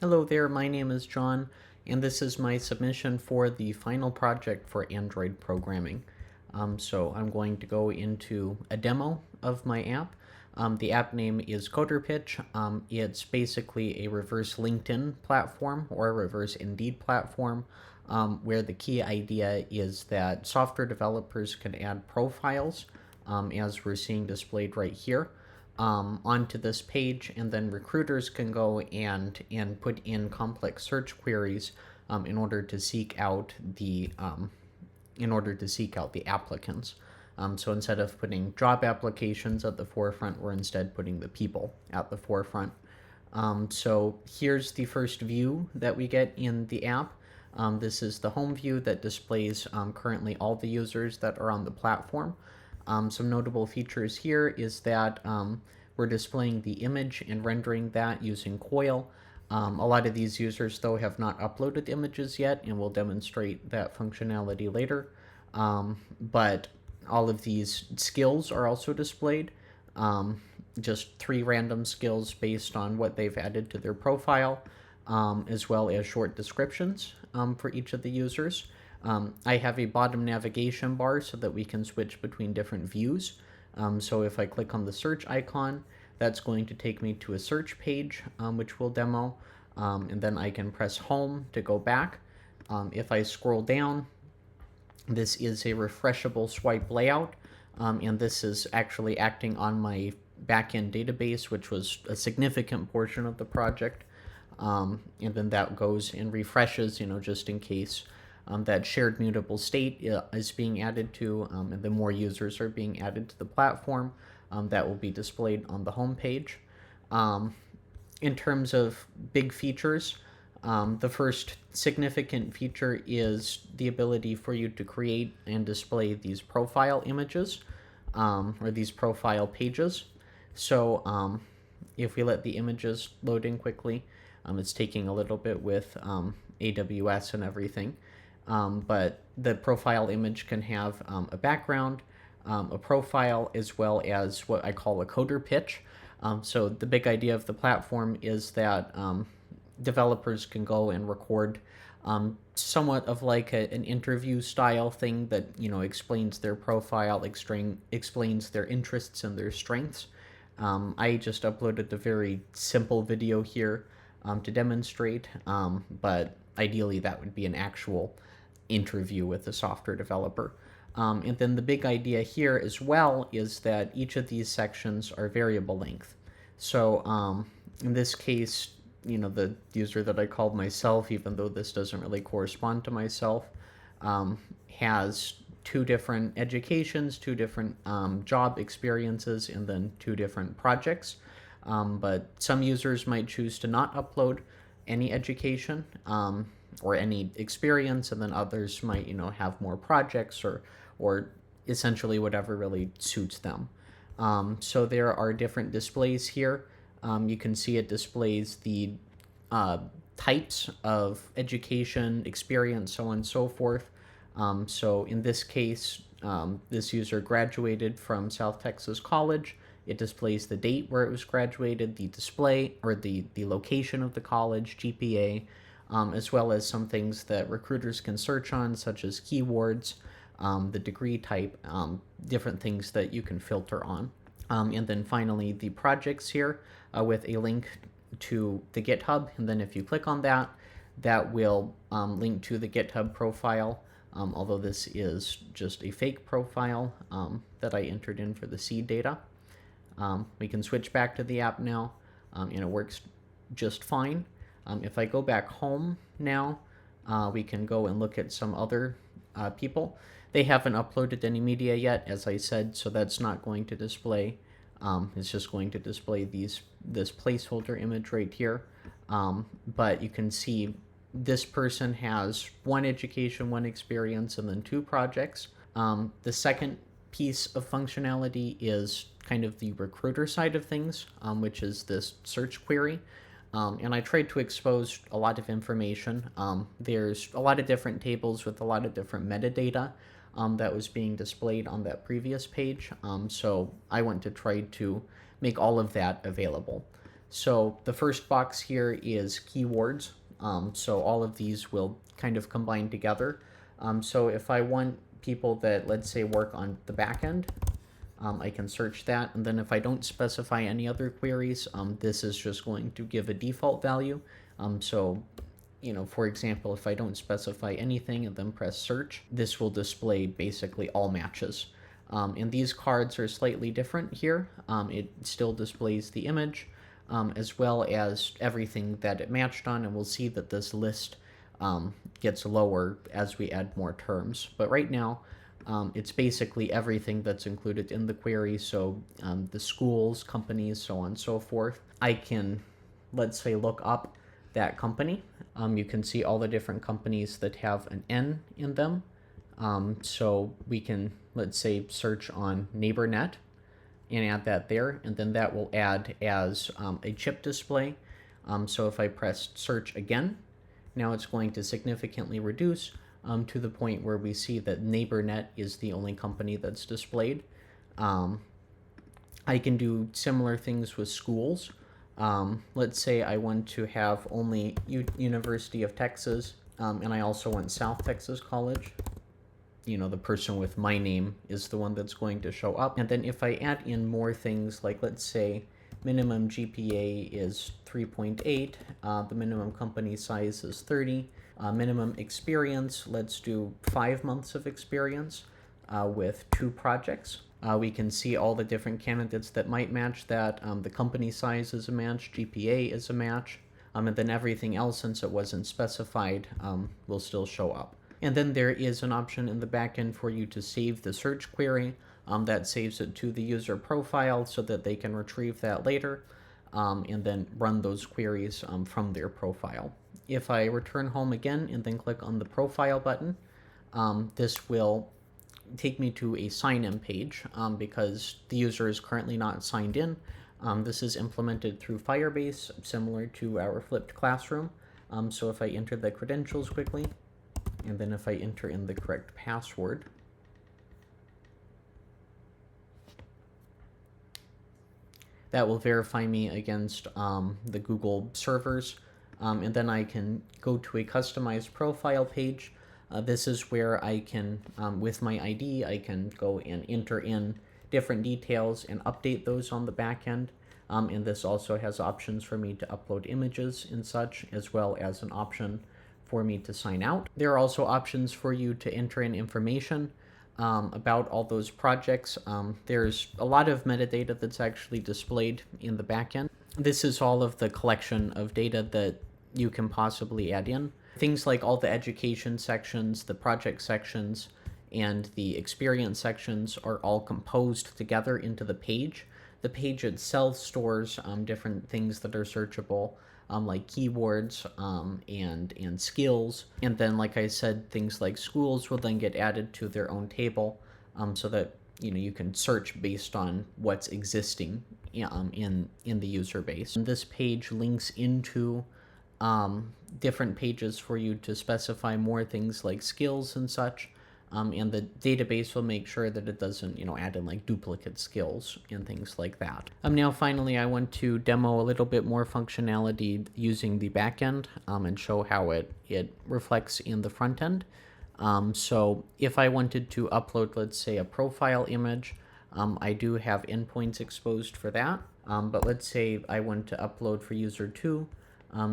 Hello there, my name is John, and this is my submission for the final project for Android programming. So I'm going to go into a demo of my app. The app name is Coderpitch. It's basically a reverse LinkedIn platform or a reverse Indeed platform, where the key idea is that software developers can add profiles, as we're seeing displayed right here, onto this page, and then recruiters can go and put in complex search queries in order to seek out the applicants. So instead of putting job applications at the forefront, we're instead putting the people at the forefront. So here's the first view that we get in the app. This is the home view that displays currently all the users that are on the platform. Some notable features here is that we're displaying the image and rendering that using Coil. A lot of these users, though, have not uploaded images yet, and we'll demonstrate that functionality later. But all of these skills are also displayed. Just 3 random skills based on what they've added to their profile, as well as short descriptions for each of the users. I have a bottom navigation bar so that we can switch between different views. So if I click on the search icon, that's going to take me to a search page, which we'll demo. And then I can press home to go back. If I scroll down, this is a refreshable swipe layout. And this is actually acting on my backend database, which was a significant portion of the project. And then that goes and refreshes, just in case that shared mutable state is being added to, and the more users are being added to the platform, that will be displayed on the home page. In terms of big features, the first significant feature is the ability for you to create and display these profile images, or these profile pages. So if we let the images load in quickly, it's taking a little bit with AWS and everything. But the profile image can have a background, a profile, as well as what I call a coder pitch. So the big idea of the platform is that developers can go and record somewhat of like an interview style thing that explains their profile, explains their interests and their strengths. I just uploaded a very simple video here to demonstrate, but ideally that would be an actual interview with a software developer. And then the big idea here as well is that each of these sections are variable length. So in this case, the user that I called myself, even though this doesn't really correspond to myself, has 2 different educations, 2 different job experiences, and then 2 different projects. But some users might choose to not upload any education or any experience, and then others might have more projects or essentially whatever really suits them. So there are different displays here. You can see it displays the types of education, experience, so on and so forth. So in this case, this user graduated from South Texas College. It displays the date where it was graduated, the display or the location of the college, GPA, as well as some things that recruiters can search on, such as keywords, the degree type, different things that you can filter on. And then finally, the projects here with a link to the GitHub. And then if you click on that, that will link to the GitHub profile, although this is just a fake profile that I entered in for the seed data. We can switch back to the app now, and it works just fine. If I go back home now, we can go and look at some other people. They haven't uploaded any media yet, as I said, so that's not going to display. It's just going to display this placeholder image right here. But you can see this person has 1 education, 1 experience, and then 2 projects. The second piece of functionality is kind of the recruiter side of things, which is this search query. And I tried to expose a lot of information. There's a lot of different tables with a lot of different metadata that was being displayed on that previous page. So I want to try to make all of that available. So the first box here is keywords. So all of these will kind of combine together. So if I want people that, let's say, work on the back end, I can search that. And then if I don't specify any other queries, this is just going to give a default value. So, for example, if I don't specify anything and then press search, this will display basically all matches. And these cards are slightly different here. It still displays the image as well as everything that it matched on, and we'll see that this list gets lower as we add more terms. But right now, it's basically everything that's included in the query, so the schools, companies, so on and so forth. I can, let's say, look up that company. You can see all the different companies that have an N in them. So we can, let's say, search on NeighborNet and add that there, and then that will add as a chip display. So if I press search again, now it's going to significantly reduce to the point where we see that NeighborNet is the only company that's displayed. I can do similar things with schools. Let's say I want to have only University of Texas, and I also want South Texas College. The person with my name is the one that's going to show up. And then if I add in more things, like let's say minimum GPA is 3.8, the minimum company size is 30, minimum experience, let's do 5 months of experience with 2 projects. We can see all the different candidates that might match that. The company size is a match, GPA is a match, and then everything else, since it wasn't specified, will still show up. And then there is an option in the backend for you to save the search query. That saves it to the user profile so that they can retrieve that later and then run those queries from their profile. If I return home again and then click on the profile button, this will take me to a sign-in page because the user is currently not signed in. This is implemented through Firebase, similar to our flipped classroom. So if I enter the credentials quickly, and then if I enter in the correct password, that will verify me against the Google servers. And then I can go to a customized profile page. This is where I can, with my ID, I can go and enter in different details and update those on the back end. And this also has options for me to upload images and such, as well as an option for me to sign out. There are also options for you to enter in information about all those projects. There's a lot of metadata that's actually displayed in the backend. This is all of the collection of data that you can possibly add in. Things like all the education sections, the project sections, and the experience sections are all composed together into the page. The page itself stores different things that are searchable, like keywords and skills. And then, like I said, things like schools will then get added to their own table so that you can search based on what's existing in the user base. And this page links into different pages for you to specify more things like skills and such. And the database will make sure that it doesn't, add in like duplicate skills and things like that. Now, finally, I want to demo a little bit more functionality using the backend and show how it reflects in the front end. So if I wanted to upload, let's say, a profile image, I do have endpoints exposed for that. But let's say I want to upload for user 2,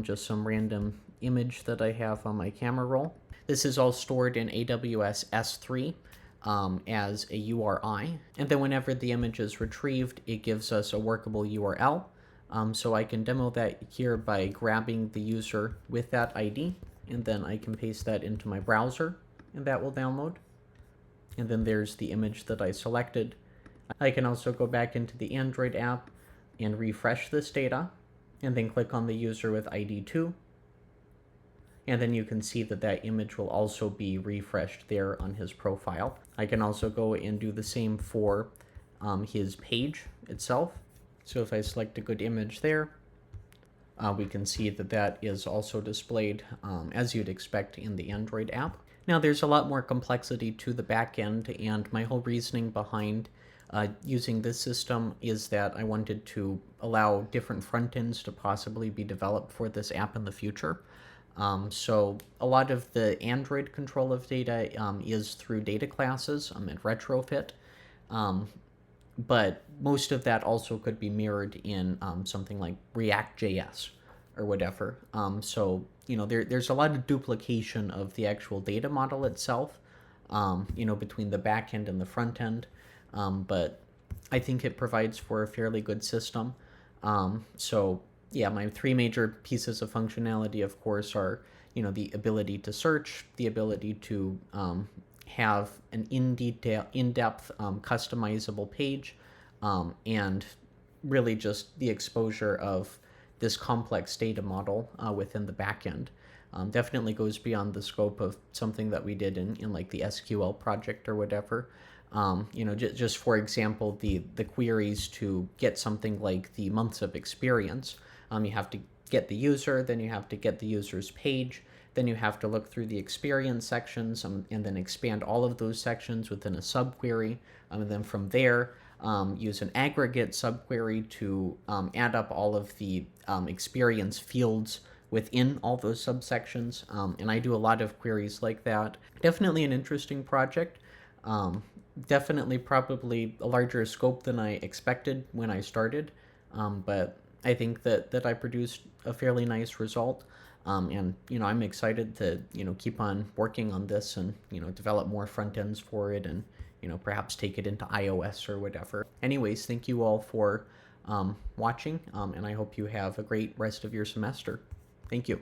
just some random image that I have on my camera roll. This is all stored in AWS S3 as a URI. And then whenever the image is retrieved, it gives us a workable URL. So I can demo that here by grabbing the user with that ID, and then I can paste that into my browser, and that will download. And then there's the image that I selected. I can also go back into the Android app and refresh this data, and then click on the user with ID 2. And then you can see that that image will also be refreshed there on his profile. I can also go and do the same for his page itself. So if I select a good image there, we can see that that is also displayed as you'd expect in the Android app. Now there's a lot more complexity to the backend, and my whole reasoning behind using this system is that I wanted to allow different front ends to possibly be developed for this app in the future. So a lot of the Android control of data is through data classes and retrofit. Um, but most of that also could be mirrored in something like React.js or whatever. So there's a lot of duplication of the actual data model itself, between the back end and the front end. But I think it provides for a fairly good system. So yeah, my three major pieces of functionality, of course, are the ability to search, the ability to have an in-depth, customizable page, and really just the exposure of this complex data model within the backend. Definitely goes beyond the scope of something that we did in like the SQL project or whatever. Just for example, the queries to get something like the months of experience, you have to get the user, then you have to get the user's page, then you have to look through the experience sections, and then expand all of those sections within a subquery, and then from there use an aggregate subquery to add up all of the experience fields within all those subsections. And I do a lot of queries like that. Definitely an interesting project. Definitely probably a larger scope than I expected when I started. But I think that I produced a fairly nice result. And I'm excited to keep on working on this and develop more front ends for it, and perhaps take it into iOS or whatever. Anyways, thank you all for watching, and I hope you have a great rest of your semester. Thank you.